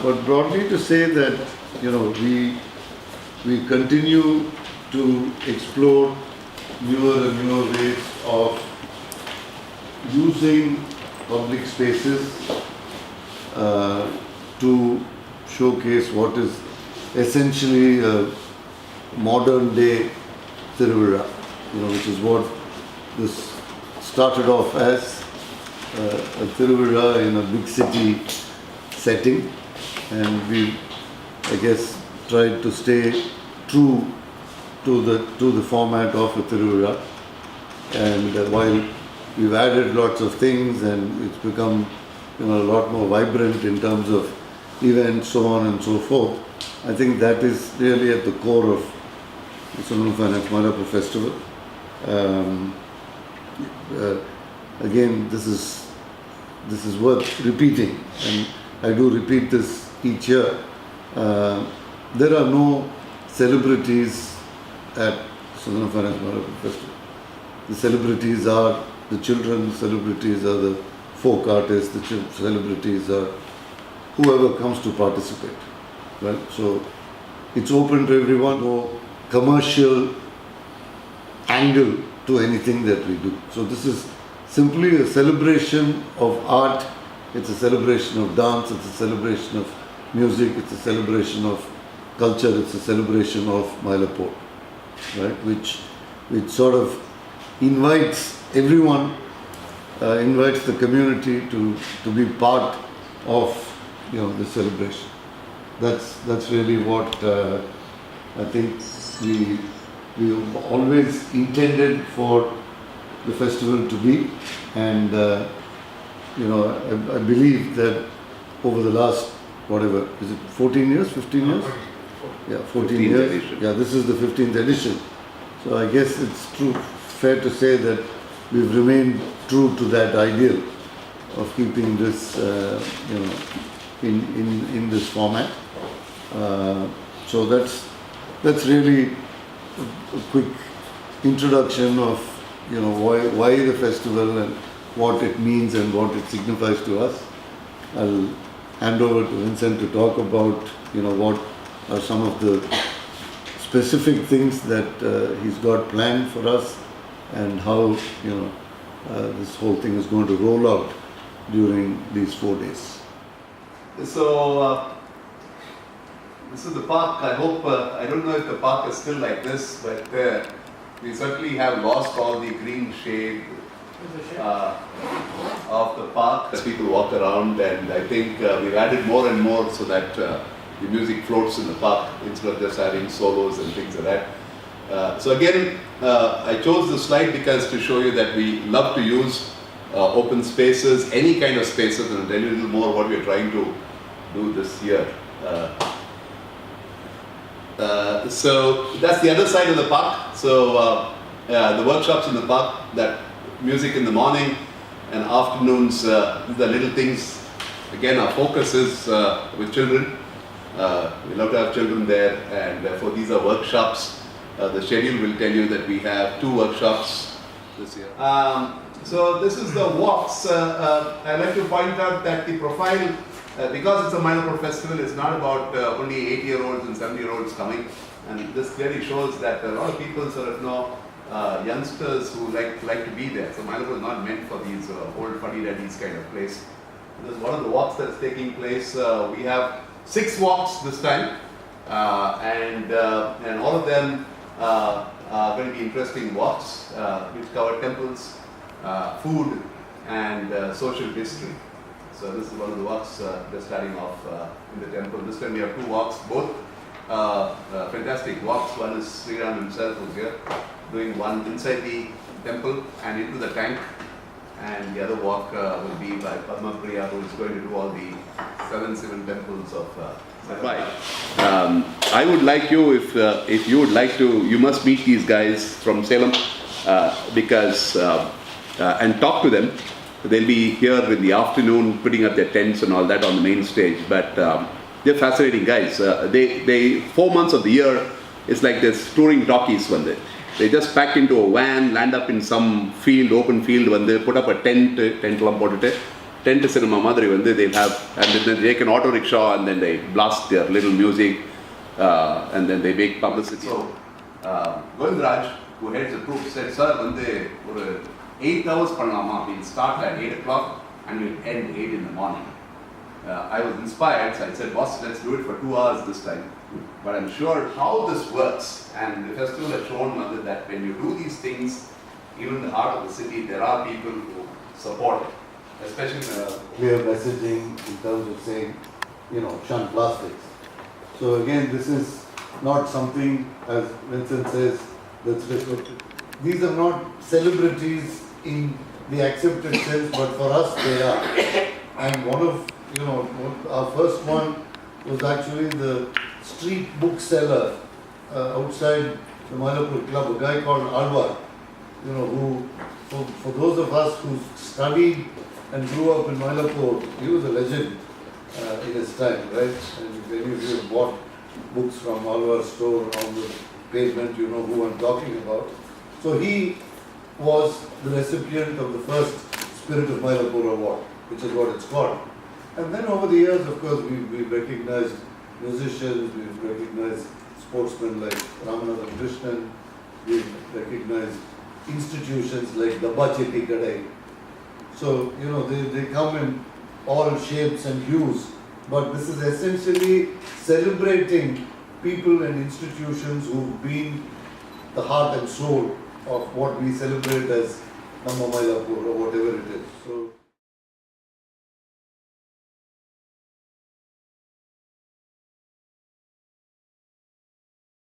But broadly to say that, we continue to explore newer and newer ways of using public spaces to showcase what is essentially a modern day Tiruvizha, which is what this started off as, a Tiruvizha in a big city setting, and we, I guess, tried to stay true to the format of a Tiruvizha. And while we've added lots of things and it's become a lot more vibrant in terms of events, so on and so forth, I think that is really at the core of the Sonal Finance Mylapore Festival. Again, this is worth repeating, and I do repeat this each year. There are no celebrities at Sonal Finance Mylapore Festival. The celebrities are the children, the celebrities are the folk artists, the celebrities are whoever comes to participate. Right? So it's open to everyone, no commercial angle to anything that we do. So this is simply a celebration of art, it's a celebration of dance, it's a celebration of music, it's a celebration of culture, it's a celebration of Mylapore, right? Which sort of invites everyone, invites the community to be part of the celebration. That's really what I think we always intended for the festival to be, and I believe that over the last, whatever, is it 14 years, 15 years? Yeah, 14 years. Edition. Yeah, this is the 15th edition. So I guess it's fair to say that we've remained true to that ideal of keeping this, in this format. So that's really a quick introduction of why the festival and what it means and what it signifies to us. I'll hand over to Vincent to talk about what are some of the specific things that he's got planned for us and how this whole thing is going to roll out during these 4 days. So this is the park. I hope, I don't know if the park is still like this, but we certainly have lost all the green shade of the park as people walk around, and I think we've added more and more so that the music floats in the park instead of just having solos and things like that. So again, I chose this slide because to show you that we love to use open spaces, any kind of spaces, and I'll tell you a little more what we're trying to do this year. So that's the other side of the park. So the workshops in the park, that music in the morning and afternoons, the little things. Again, our focus is with children. We love to have children there, and therefore these are workshops. The schedule will tell you that we have 2 workshops this year. So this is the walks. I'd like to point out that the profile, because it's a Mylapore festival, is not about only 8-year-olds and 7-year-olds coming, and this clearly shows that a lot of people sort of know youngsters who like to be there. So Mylapore is not meant for these old fuddy-duddies kind of place. This is one of the walks that's taking place. We have 6 walks this time, and all of them are going to be interesting walks which cover temples, food, and social history. So this is one of the walks just starting off in the temple. This time we have 2 walks, both fantastic walks. One is Sri Ram himself who's here, doing one inside the temple and into the tank, and the other walk will be by Padma Priya, who is going to do all the 7 Sivan temples of Right. I would like you, if you would like to, you must meet these guys from Salem because and talk to them. They'll be here in the afternoon putting up their tents and all that on the main stage, but they're fascinating guys. They 4 months of the year, it's like this touring talkies one day. They just pack into a van, land up in some field, open field, when they put up a tent, tent cinema madri வந்து they'll have, and then they take an auto rickshaw and then they blast their little music and then they make publicity. So Govindraj, who heads the group, said, sir, வந்து ஒரு 8 hours பண்ணலாமா? We'll start at 8 o'clock and we'll end 8 in the morning. I was inspired, so I said, boss, let's do it for 2 hours this time. But I'm sure how this works, and the festival has shown Mother that when you do these things, even in the heart of the city, there are people who support it, especially clear messaging in terms of saying, shun plastics. So again, this is not something, as Vincent says, that's reflected. These are not celebrities in the accepted sense, but for us they are. And one of, our first one was actually the street bookseller outside the Mylapore club, a guy called Alvar, who, for those of us who studied and grew up in Mylapore, he was a legend in his time, right? And if any of you have bought books from Alvar's store on the pavement, you know who I'm talking about. So he was the recipient of the first Spirit of Mylapore Award, which is what it's called. And then over the years, of course, we've recognized musicians, we've recognized sportsmen like Ramanathan Krishnan, we've recognized institutions like Dabba Chetty Kadai. So, they come in all shapes and hues, but this is essentially celebrating people and institutions who've been the heart and soul of what we celebrate as Namma Mylapore or whatever it is. So.